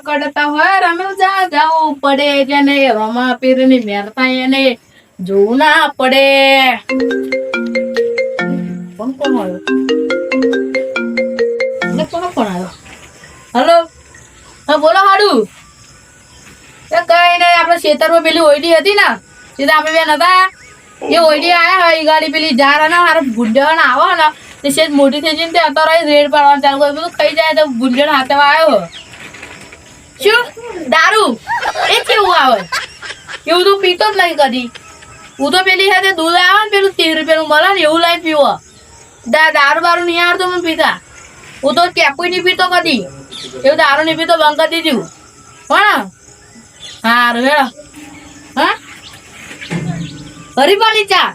કરતા હોય રણુજા જવું પડે જેને રમા પીરની મેરતા એને જોવું ના પડે. કોણ આવ્યો? કોનો ફોન આવ્યો? હલો, હા બોલો હાડું. કઈ નહીં, આપડે ખેતરમાં પેલી ઓયડી હતી ને સીધા આપણે બેન હતા એ ઓયડી આયા હોય ગાડી પેલી ઝાડ ને હારે ભૂંડણ આવો ને તે શેઠ મોટી થઈ જઈને તે અત્યારે રેડ પાડવાનું ચાલુ કર્યું. બધું ખાઈ જાય તો ભૂંડણ હાથે આવ્યો. શું દારૂ એ કેવું આવે? એવું તું પીતો જ નહીં કદી. હું તો પેલી સાથે દૂધ આવે ને પેલું 30 રૂપિયાનું મળે ને એવું લઈ પીવો. દારૂ બારું નહીં આવડતો મને પીતા. હું તો કેપુય નહીં પીતો કદી. એવું દારૂ નહીં પીતો બંધ કરી દીધું. પણ હારું હેડો. હા હરીફાની ચા.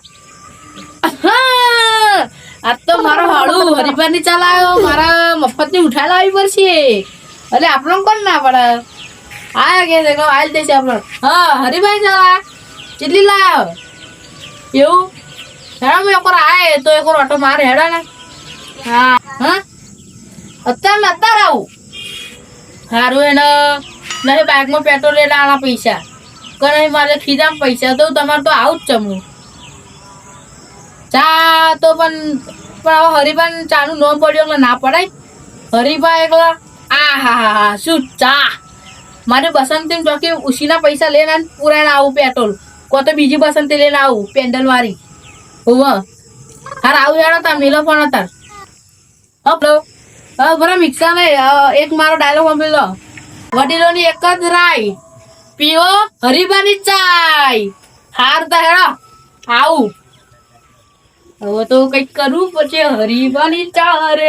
આજ તો મારો હાડું હરીફાની ચા લાવ્યો. મારા મફતની ઉઠાઈ લાવવી પડશે. એટલે આપણને કોણ ના પડે? આયા કે દેખો આલ દેશે આપણને. હા હરીફાની ચા લાવ્યા. કેટલી લાવ્યો? એવું હેડો મેં એકવાર આય તો એકવાર ઓટો મારે હેડો ને. હા હા અત્યારે આવું સારું એને નહીં બાઇકમાં પેટ્રોલ લઈને આના પૈસા કઈ મારે ખીજામાં પૈસા તો તમારે તો આવું જ ચમું ચા તો પણ હવે હરીભાઈ ચાનું નોમ પડ્યો એટલે ના પડાય. હરીભાઈ એકલા આ હા શું ચા મારે બસંતી ચોકી ઉસીના પૈસા લઈને પૂરાઈને આવું પેટ્રોલ કો તો બીજી બસંતી લઈને આવું પેન્ડલ વાળી. હોવ હાર આવું યાર હતા મેલો પણ હતા. હલો હવે બરા મિક્સર નહીં એક મારો ડાયલોગ સાંભળી લો. વડીલોની એક જ રાય પીઓ હરીબાની ચાય. હાર તા હેડો આવું. હવે તો કઈક કરવું પછી હરીબાની ચા રે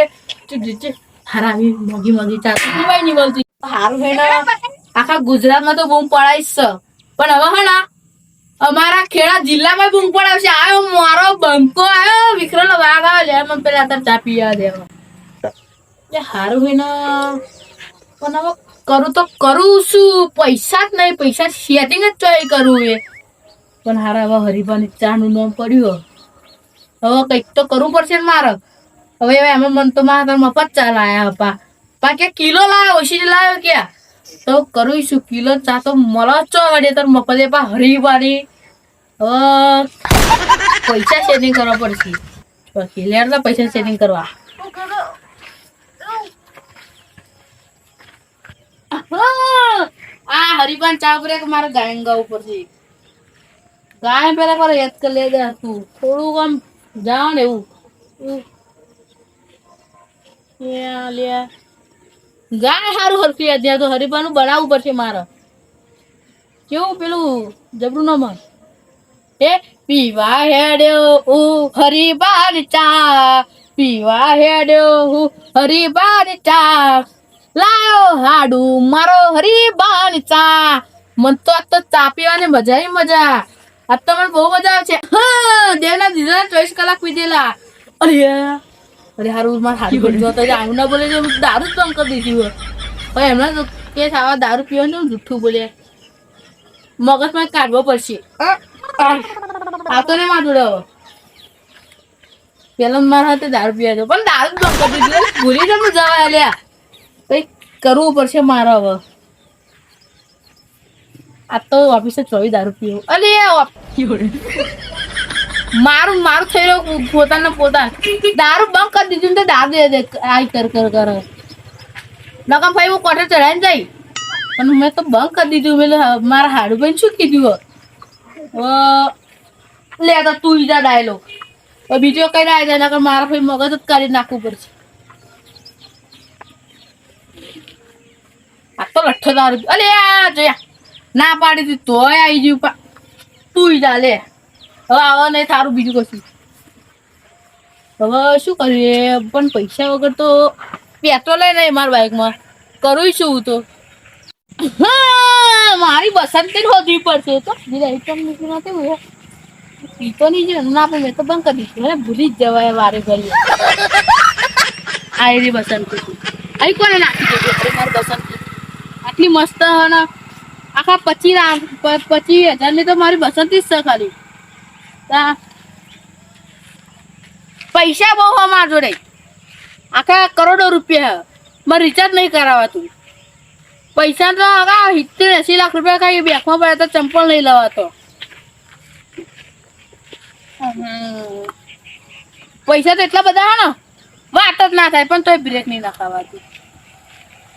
હારાવી મોગી મોગી ચા પીવાય નહીં બોલતી. હારું હેડા આખા ગુજરાતમાં તો બૂમ પડાઈશ છે પણ હવે હે અમારા ખેડા જિલ્લામાં બૂમ પડાવશે. આવ્યો મારો બંકો આવ્યો વિખરેલો વાઘ આવે લે મને પેલા અત્યારે ચા પીવા દેવા. હારું હોય ને પણ હવે કરું તો કરું શું? પૈસા જ નહીં. પૈસા સેટિંગ જ ચોય કરવું એ પણ હારા હવે હરીફાની ચાનું નામ પડ્યું. હવે કંઈક તો કરવું પડશે ને મારે. હવે એમાં મન તો મારા મફત ચા લાયા હપા કે કિલો લાવ્યો ઓછી લાવ્યો ક્યાં તો કરું શું? કિલો ચા તો મળે ચો વડે તાર મફતે પા હરીફાની. હવે પૈસા સેટિંગ કરવા પડશે. લેર પૈસા સેટિંગ કરવા. આ હરીફાન ચા ઉપર મારે ગાયન ગાવું પડશે. ગાય પેલા પર યાદ કરી લે તું થોડુંક આમ જાવ ને એવું ગાય સારું હરખી યાદ તો હરીફાનું બનાવવું પડશે મારે. કેવું પેલું જબરું ન મન એ પીવા હેડ્યો હરીફાન ચા પીવા હેડ્યો હરીફાન ચા લાયો હાડું મારો હરીફાન ચા. મન તો આજ તો ચા પીવાની મજા મજા. આજ તો મને બહુ મજા આવે છે. હા દેવના દીધા 24 કલાક પીધેલા. અરે અરે હારું મારે હારું જો તો આવું ના બોલે દારૂ જ બંધ કરી દીધી હોય એમના તો કે આવા દારૂ પીવાનું જુઠ્ઠું બોલે મગજમાં કાઢવો પડશે. આ તો ને માથું હવે પેલા મારા હાથે દારૂ પીવા દો પણ દારૂ જ બંધ કરી દીધું. ભૂલી જવું જવા લ્યા કઈક કરવું પડશે મારે હવે. આ તો ઓફિસે 24 દારૂ પીવો. અરે મારું થઈ રહ્યું પોતાને પોતા દારૂ બંધ કરી દીધું તો દારૂ દે આઈ કર નકમ ભાઈ હું કોઠે ચડાઈને જાય પણ મેં તો બંધ કરી દીધું. પેલે મારા હાડું ભાઈ શું કીધું લે તો તું જા ડાયલોગ બીજો કઈ ના જાય નકર મારા ભાઈ મગજ જ કાઢી નાખવું પડશે. આ તો લઠ્ઠો દારૂ અલે જોયા ના પાડી દી તોય આવી ગયું. તું જા લે હવે આવા નહીં સારું બીજું કશું. હવે શું કરીએ પણ પૈસા વગર તો પેટ્રોલ નહીં મારા બાઇકમાં કરું શું તો. હા મારી બસંતી હોવી પડશે તો નથી પીતો નહીં જો ના પણ મેં તો બંધ કરી દીધું. મને ભૂલી જ જવાય વારે ઘડી. આ બસંતી અહીં કોને નાખી દીધું મારી બસંતી આટલી મસ્ત ને આખા 25,000 ની તો મારી બસંતી જ છે ખાલી. પૈસા બહુ હોય મારા જોડે આખા કરોડો રૂપિયા મારે રિચાર્જ નહીં કરાવાતું. પૈસા તો હવે 70-80 લાખ રૂપિયા કઈ બેંકમાં પડ્યા તો ચંપલ લઈ લેવા તો પૈસા તો એટલા બધા હે ને વાત જ ના થાય પણ તોય બ્રેક નહીં નાખાવાતી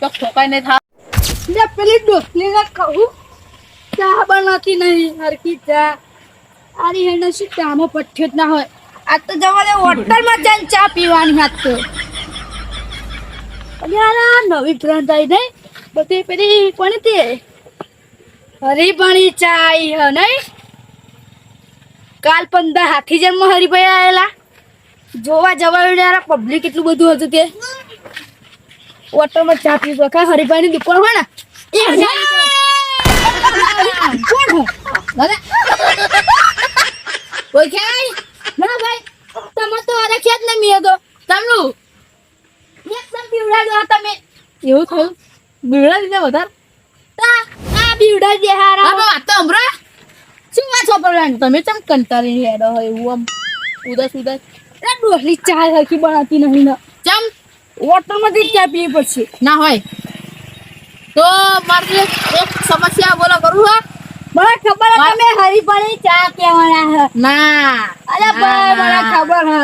તો ઠોકાઈ નહીં થાય પેલી ડોસલીને કહું ચા બનાવતી નહીં હરખી ચા આરી હેને શું ચામાં પઠ્યો જ ના હોય આ તો જવાને હોટલમાં જઈને ચા પીવાની હાથ તો યાર નવી બ્રાન્ડ આવી નહીં બધી પેલી કોની તે હરીભણી ચા આવી હે નહીં કાલ 15 હાથીજનમાં હરીભાઈ આવેલા જોવા જવાયું યાર પબ્લિક એટલું બધું હતું તે હોટલમાં ચા પીવા કા હરીભાઈની દુકાન હોય ને એ કોણ હો દાદા કોઈ ખાઈ ના ભાઈ તમે તો અરે ખેત ને મીએ તો તમનું એકદમ બીવડા દો તમે એવું થયું બીવડા દીધા વધારે તા આ બીવડા દે હારા હવે વાત તો હમરા શું વાત છોપરવાની તમે ચમ કંટાળી હેડો હોય એવું આમ ઉદાસ એ ડોસલી ચા હરખી બનાવતી નહીં ને ચમ હોટલમાંથી ચા પીવી પડશે ના હોય તો મારે એક સમસ્યા બોલો કરું હા મને ખબર હે તમે હરીભણી ચા કેવાના હે ના અરે ભાઈ મને ખબર હે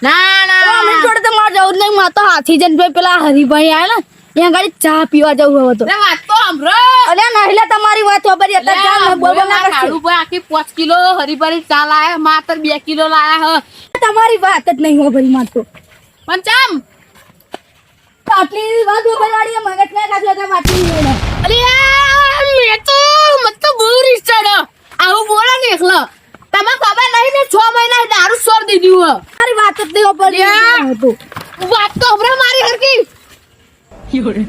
ના ના અમે જોડે તો માર જવું જ નહીં માં તો હાથી જન ભાઈ પેલા હરીભાઈ આયા ને ત્યાં ગાડી ચા પીવા જવું હવે તો રે વાત તો હમરો અરે નહિલે તમારી વાત ખબર હતા ચા બોલ ના કરશે હાડુ ભાઈ આખી 5 કિલો હરીભરી ચા લાયા માત્ર 2 કિલો લાયા હ તમારી વાત જ નહીં હો ભરી માં તો પણ ચમ આટલી વાત બોલવાડી મગજ ના કાઢો તો વાતી નહીં અરે મે તો મત બુરી ચડ આવું બોલે ને એકલો તમે ખબર નહીં ને 6 મહિના દારૂ છોડ દીધું મારી વાત જ નહીં પડી હતો વાત તો હમરો મારી હરકી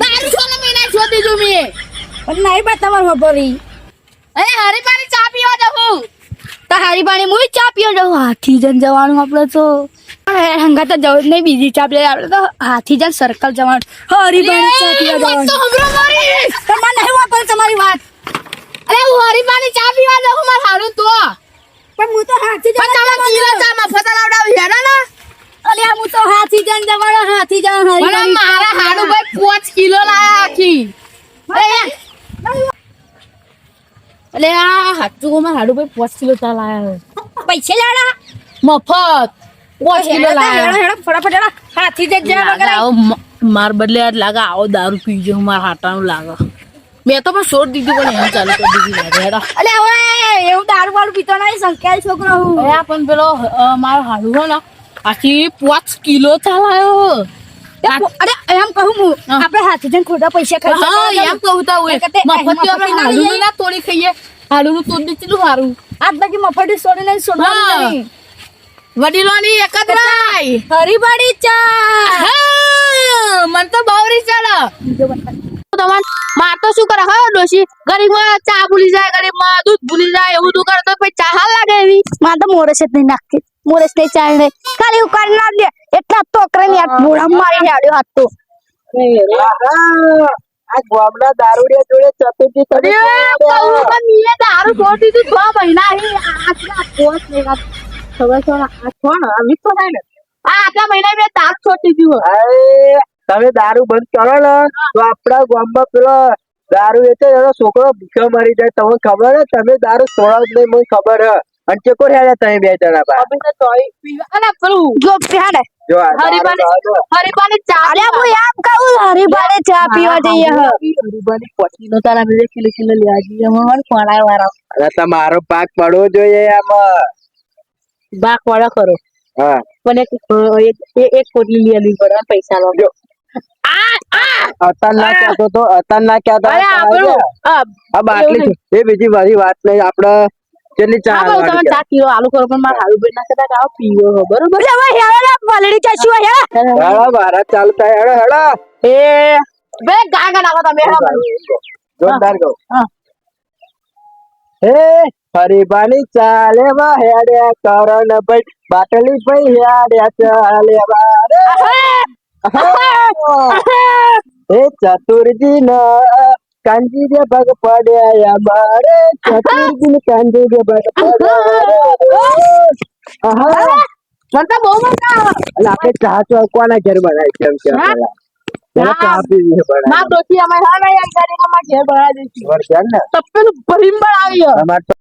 દારૂ 6 મહિના છોડ દીધું મે પણ નહીં બા તમાર ખબરી અરે હરીપાની ચા પીવા જવું તો હરીભાણી મુઈ ચા પીવા જવું હાથી જન જવાનું આપણે તો હંગા તો જવું જ નહીં બીજી ચા પીવા આપણે તો હાથી જન સર્કલ જવાનું હરીભાણી ચા પીવા વાત તો જવાનું હમરો મારી તમને નહીં વાપર તમારી વાત અરે હું હરીપાની ચા પીવા જવું માર હારું તો પણ હું તો હાથી જન પણ તમે કિલો ચા મફત લાવડાવી હેડા ને અરે હું તો હાથી જન જવાનો હાથી જન પણ હરીભાણી મારા હાડુ ભાઈ 5 કિલો લાયા આખી અલે આ હાચું માં હાડુ ભાઈ 5 કિલો ચા લાયા પૈસે લાડા મફત 5 કિલો લાયા હેડા ફટાફટ હેડા હાથી જન જવા વગર માર બદલે યાર લાગે આવો દારૂ પી જો માર હાટાનું લાગે મેં તો પણ છોડ દીધું પણ એમ ચાલુ કરી દીધી લાગે હેડા અલે હવે એવું દારૂ વાળું પીતો નહીં સંકેલ છોકરો હું અરે પણ પેલો મારો હાડુ હો ને આખી 5 કિલો ચા લાયો અરે એમ કહું હું આપણે હાથી જન ખોટા પૈસા હા ખાઈ એમ કહું તા હોય મફત આપણે હાડુ ના તોડી ખાઈએ હાડુ નું તોડી દીધું સારું આજ બાકી મફતી છોડીને છોડવાનું હા. નહીં વડીલોની એક જ રાય હરીભાણી ચા હા મન તો બાવરી ચાલે તમાર માં તો શું કરે હા ડોશી ગરીબમાં ચા ભૂલી જાય ગરીબમાં દૂધ ભૂલી જાય એવું તું કરે તો પછી ચા હાલ લાગે એવી માં તો મોરસ જ નહીં નાખતી મોરસ નહીં ચાય નહીં ખાલી ઉકાર ના દે એટલા ટોકરા ની આ ભોળા મારી હાડ્યો હાથ તો આ ગામના દારૂડિયા જોડે ચતુર્થી અરે કહું પણ મીએ દારૂ છોડી દીધું 6 મહિના હી આટલા પોસ લેવા ખબર છે આ કોણ આવી તો થાય ને આ આટલા મહિના મેં દારૂ છોડી દીધું તમે દારૂ બંધ કરો ને તો આપણા ગામમાં પેલો દારૂ વેચે એનો છોકરો ભૂખ્યો મરી જાય તમને ખબર હે તમે દારૂ છોડો જ નહીં મને ખબર હે અને ચેકો હેડે તમે 2 જણા બા અમે તો તોય પીવા અને પેલું જો પ્યાડે જો આ હરીબાની ચા અરે હું એમ કહું હરીભાણી ચા પીવા જઈએ હ હરીબાની પોચી નો તારા મેં કિલો કિલો લેવા જઈએ મને કોણાય વાળા અરે તમારો પાક પડવો જોઈએ આમાં બાક વાળા કરો હા પણ એક કોટલી લેવી પડે પૈસા લો અતાર ના કહેતો તો અતાર ના કહેતા અરે આપણું આ બાટલી એ બીજી બધી વાત નહીં આપણે કેટલી ચા તમે ચા કિલો આલુ કરો પણ મારે હાલુ ભાઈ ના કદાચ આવો પીવો હો બરોબર હવે હેડા પલડી ચાશું હેડા હેડો ભારત ચાલુ થાય હેડો હેડો એ બે ગાગા નાખો તમે હેડો જોરદાર ગો હા. હે હરીબાની ચાલે માં હેડ્યા કરણ ભાઈ બાટલી ભાઈ હેડ્યા ચાલે હે ચતુરજી ના કાંજી જે ભગ પડ્યા અમારે ચતુરજી ને કાંજી જે ભગ પડ્યા મને તો બહુ મજા આવે એટલે આપણે ચા ચોકવાના ઘેર બનાવી કેમ છે હા? પેલા ના. ચા પીવી છે ના બરાબર ડોશી અમે હા નહીં અંગારી માં ઘેર બનાવી દઈશું વરસાદ ને તપેલું ભરીને બનાવી અમારે તો